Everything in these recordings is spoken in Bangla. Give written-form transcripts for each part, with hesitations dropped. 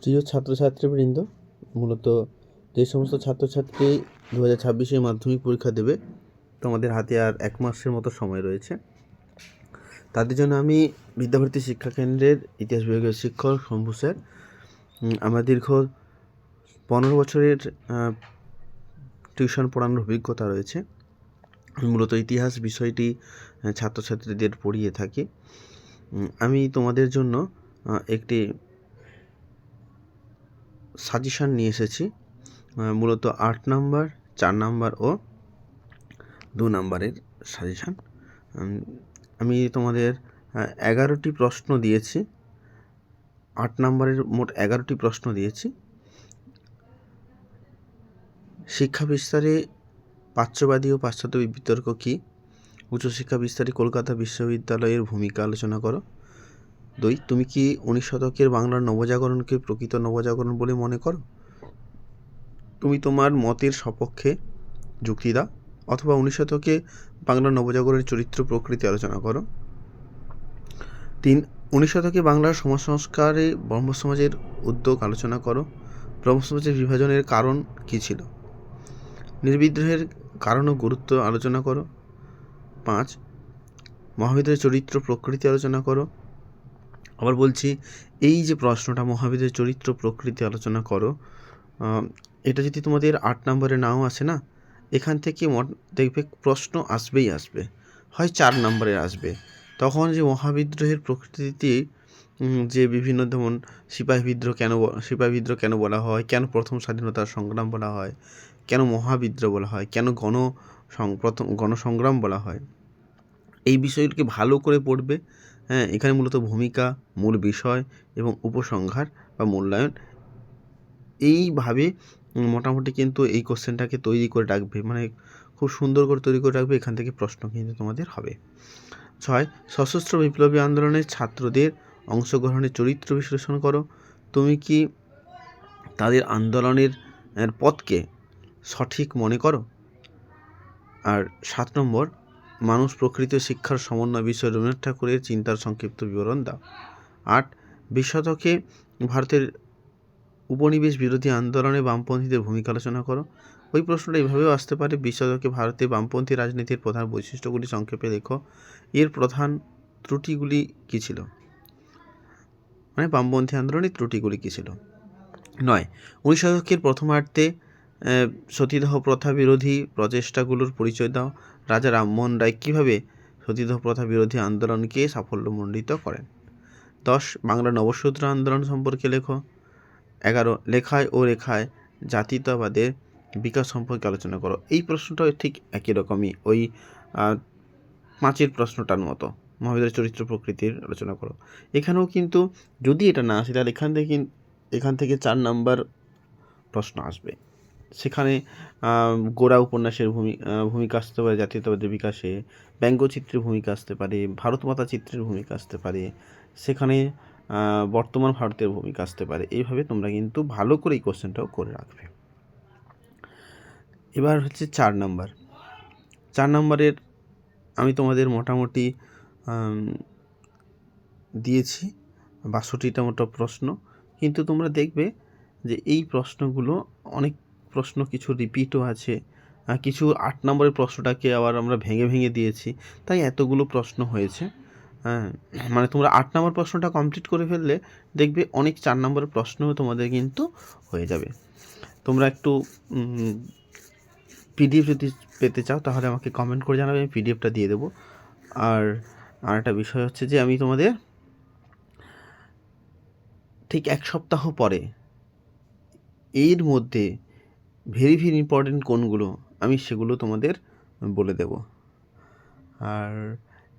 প্রিয় ছাত্রছাত্রীবৃন্দ, মূলত যে সমস্ত ছাত্রছাত্রী 2026 মাধ্যমিক পরীক্ষা দেবে, তোমাদের হাতে আর 1 মাসের মতো সময় রয়েছে। তাদের জন্য আমি বিদ্যাভারতী শিক্ষাকেন্দ্রের ইতিহাস বিভাগের শিক্ষক শম্ভু স্যার। আমার দীর্ঘ 15 বছরের টিউশন পড়ানোর অভিজ্ঞতা রয়েছে। আমি মূলত ইতিহাস বিষয়টি ছাত্রছাত্রীদের পড়িয়ে থাকি। আমি তোমাদের জন্য একটি সাজেশান নিয়ে এসেছি, মূলত 8 নাম্বার, 4 নাম্বার ও 2 নাম্বারের সাজেশান। আমি তোমাদের 11টি প্রশ্ন দিয়েছি। 8 নাম্বারের মোট 11টি প্রশ্ন দিয়েছি। শিক্ষা বিস্তারে প্রাচ্যবাদী ও পাশ্চাত্য বিতর্ক কী? উচ্চশিক্ষা বিস্তারে কলকাতা বিশ্ববিদ্যালয়ের ভূমিকা আলোচনা করো। 2. তুমি কি 19 শতকের বাংলার নবজাগরণকে প্রকৃত নবজাগরণ বলে মনে করো? তুমি তোমার মতের সপক্ষে যুক্তি দাও, অথবা 19 শতকে বাংলার নবজাগরণের চরিত্র প্রকৃতি আলোচনা করো। 3. 19 শতকে বাংলার সমাজ সংস্কারে ব্রহ্ম সমাজের উদ্যোগ আলোচনা করো। ব্রহ্ম সমাজের বিভাজনের কারণ কী ছিল? নির্বিদ্রোহের কারণ ও গুরুত্ব আলোচনা করো। 5. মহাবিদ্যালয়ের চরিত্র প্রকৃতি আলোচনা করো। আবার বলছি, এই যে প্রশ্নটা মহাবিদ্যালয়ের চরিত্র প্রকৃতি আলোচনা করো, এটা যদি তোমাদের 8 নম্বরে নাও আসে না, এখান থেকে দেখবে প্রশ্ন আসবেই আসবে, হয় 4 নম্বরে আসবে। তখন যে মহাবিদ্রোহের প্রকৃতি, যে বিভিন্ন যেমন সিপাহী বিদ্রোহ কেন বলা হয়, কেন প্রথম স্বাধীনতার সংগ্রাম বলা হয়, কেন মহাবিদ্রোহ বলা হয়, কেন গণসংগ্রাম বলা হয়, এই বিষয়গুলোকে ভালো করে পড়বে। এখানে মূলত ভূমিকা, মূল বিষয় এবং উপসংহার বা মূল্যায়ন, এইভাবে মোটামুটি কিন্তু এই কোশ্চেনটাকে তৈরি করে রাখবে, মানে খুব সুন্দর করে তৈরি করে রাখবে। এখান থেকে প্রশ্ন কিন্তু তোমাদের হবে। 6. সশস্ত্র বিপ্লবী আন্দোলনের ছাত্রদের অংশগ্রহণের চরিত্র বিশ্লেষণ করো। তুমি কি তাদের আন্দোলনের পথকে সঠিক মনে করো? আর 7 নম্বর, মানুষ প্রকৃতি শিক্ষার সমন্বয় বিষয়ে রবীন্দ্রনাথ ঠাকুরের চিন্তার সংক্ষিপ্ত বিবরণ দাও। 8. 20 শতকে ভারতের উপনিবেশ বিরোধী আন্দোলনে বামপন্থীদের ভূমিকা আলোচনা করো। ওই প্রশ্নটা এইভাবেও আসতে পারে, 20 শতকে ভারতে বামপন্থী রাজনীতির প্রধান বৈশিষ্ট্যগুলি সংক্ষেপে লেখো। এর প্রধান ত্রুটিগুলি কী ছিল? মানে বামপন্থী আন্দোলনের ত্রুটিগুলি কী ছিল? 9. 19 শতকের প্রথমার্ধে সতীদাহ প্রথা বিরোধী প্রচেষ্টাগুলোর পরিচয় দাও। রাজা রামমোহন রায় কীভাবে সতীদাহ প্রথা বিরোধী আন্দোলনকে সাফল্যমণ্ডিত করেন? 10. বাংলা নবসূত্র আন্দোলন সম্পর্কে লেখো। 11. লেখায় ও রেখায় জাতীয়তাবাদের বিকাশ সম্পর্কে আলোচনা করো। এই প্রশ্নটাও ঠিক একই রকমই, ওই 5 প্রশ্নটার মতো, মহাবিদ্যালয়ের চরিত্র প্রকৃতির আলোচনা করো। এখানেও কিন্তু যদি এটা না আসে, তাহলে এখান থেকে 4 নাম্বার প্রশ্ন আসবে। সেখানে গোরা উপন্যাসের ভূমিকা আসতে পারে জাতীয়তাবাদের বিকাশে, ব্যঙ্গচিত্রের ভূমিকা আসতে পারে, ভারতমাতা চিত্রের ভূমিকা আসতে পারে, সেখানে বর্তমান ভারতের ভূমিকা আসতে পারে। এইভাবে তোমরা কিন্তু ভালো করে এই কোশ্চেনটাও করে রাখবে। এবার হচ্ছে 4 নাম্বার। 4 নাম্বারের আমি তোমাদের মোটামুটি দিয়েছি 62টা মতো প্রশ্ন, কিন্তু তোমরা দেখবে যে এই প্রশ্নগুলো অনেক প্রশ্ন কিছু রিপিটও আছে, কিছু 8 নম্বরের প্রশ্নটাকে আবার আমরা ভেঙে ভেঙে দিয়েছি, তাই এতগুলো প্রশ্ন হয়েছে। মানে তোমরা 8 নম্বর প্রশ্নটা কমপ্লিট করে ফেললে দেখবে অনেক 4 নম্বরের প্রশ্নও তোমাদের কিন্তু হয়ে যাবে। তোমরা একটু পিডিএফ যদি পেতে চাও তাহলে আমাকে কমেন্ট করে জানাবে, আমি পিডিএফটা দিয়ে দেবো। আর একটা বিষয় হচ্ছে যে আমি তোমাদের ঠিক 1 সপ্তাহ পরে এর মধ্যে ভেরি ইম্পর্টেন্ট কোনগুলো, আমি সেগুলো তোমাদের বলে দেব। আর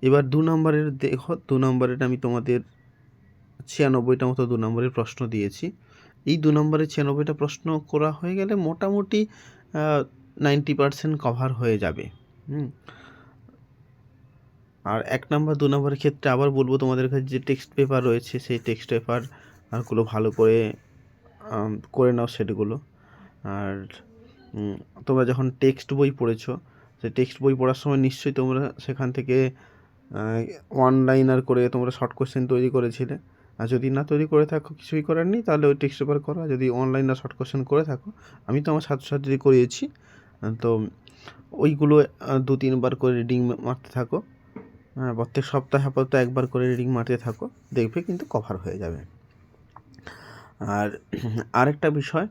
এবার 2 নম্বরের দেখো, 2 নম্বরের আমি তোমাদের 96টা মতো 2 নম্বরের প্রশ্ন দিয়েছি। এই 2 নম্বরের 96টা প্রশ্ন করা হয়ে গেলে মোটামুটি 90% কভার হয়ে যাবে। আর 1 নম্বর 2 নম্বরের ক্ষেত্রে আবার বলবো, তোমাদের কাছে যে টেক্সট পেপার রয়েছে সেই টেক্সট পেপারগুলো ভালো করে নাও সেটগুলো। আর তোমরা যখন টেক্সট বই পড়েছো, সেই টেক্সট বই পড়ার সময় নিশ্চয়ই তোমরা সেখান থেকে 1 লাইনার করে তোমরা শর্ট কোশ্চেন তৈরি করেছিলে। আর যদি না তৈরি করে থাকো কিছুই করার নেই, তাহলে ওই টেক্সট পেপার করো। যদি অনলাইন না শর্ট কোশ্চেন করে থাকো, আমি তো আমার ছাত্রছাত্রী করিয়েছি, তো ওইগুলো 2-3 বার করে রিডিং মারতে থাকো। প্রত্যেক সপ্তাহে আপাতত একবার করে রিডিং মারতে থাকো, দেখবে কিন্তু কভার হয়ে যাবে। আর আরেকটা বিষয়,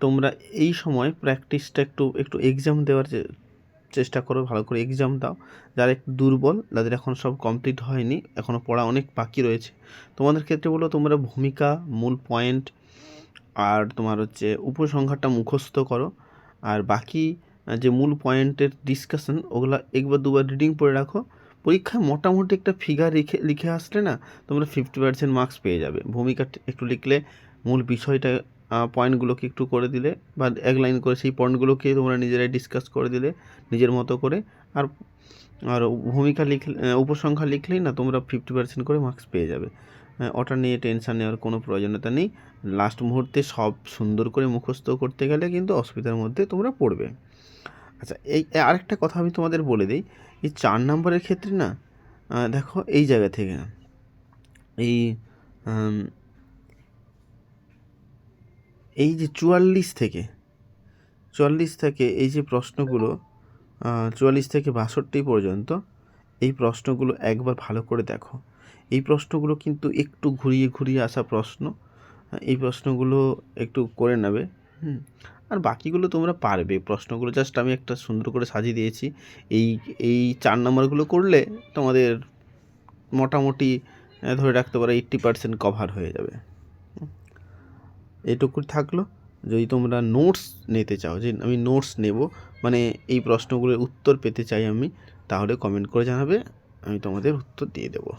তোমরা এই সময় প্র্যাকটিসটা একটু এক্সাম দেওয়ার চেষ্টা করো, ভালো করে এক্সাম দাও। যারা একটু দুর্বল, যাদের এখন সব কমপ্লিট হয়নি, এখনও পড়া অনেক বাকি রয়েছে, তোমাদের ক্ষেত্রে বলো তোমরা ভূমিকা, মূল পয়েন্ট আর তোমার হচ্ছে উপসংহারটা মুখস্থ করো। আর বাকি যে মূল পয়েন্টের ডিসকাশন, ওগুলো একবার দুবার রিডিং পড়ে রাখো। পরীক্ষায় মোটামুটি একটা ফিগার লিখে আসলে না, তোমরা 50% মার্কস পেয়ে যাবে। ভূমিকা একটু লিখলে, মূল বিষয়টা পয়েন্টগুলোকে একটু করে দিলে, বা এক লাইন করে সেই পয়েন্টগুলোকে তোমরা নিজেরাই ডিসকাস করে দিলে নিজের মতো করে। আর আর ভূমিকা লিখলে, উপসংখ্যা লিখলেই না তোমরা 50% করে মার্কস পেয়ে যাবে। ওটা নিয়ে টেনশন নেওয়ার কোনো প্রয়োজনীয়তা নেই। লাস্ট মুহূর্তে সব সুন্দর করে মুখস্থ করতে গেলে কিন্তু অসুবিধার মধ্যে তোমরা পড়বে। আচ্ছা, এই আরেকটা কথা আমি তোমাদের বলে দিই, এই 4 নম্বরের ক্ষেত্রে না, দেখো এই জায়গা থেকে না, এই যে 44 থেকে এই যে প্রশ্নগুলো, 44 থেকে 62 পর্যন্ত, এই প্রশ্নগুলো একবার ভালো করে দেখো। এই প্রশ্নগুলো কিন্তু একটু ঘুরিয়ে আসা প্রশ্ন, এই প্রশ্নগুলো একটু করে নেবে। আর বাকিগুলো তোমরা পারবে প্রশ্নগুলো, জাস্ট আমি একটা সুন্দর করে সাজিয়ে দিয়েছি। এই 4 নম্বরগুলো করলে তোমাদের মোটামুটি ধরে রাখতে পারো 80% কভার হয়ে যাবে। এটুকু থাকলো। যদি তোমরা নোটস নিতে চাও, যে আমি নোটস নেব, মানে এই প্রশ্নগুলোর উত্তর পেতে চাই আমি, তাহলে কমেন্ট করে জানাবে, আমি তোমাদের উত্তর দিয়ে দেবো।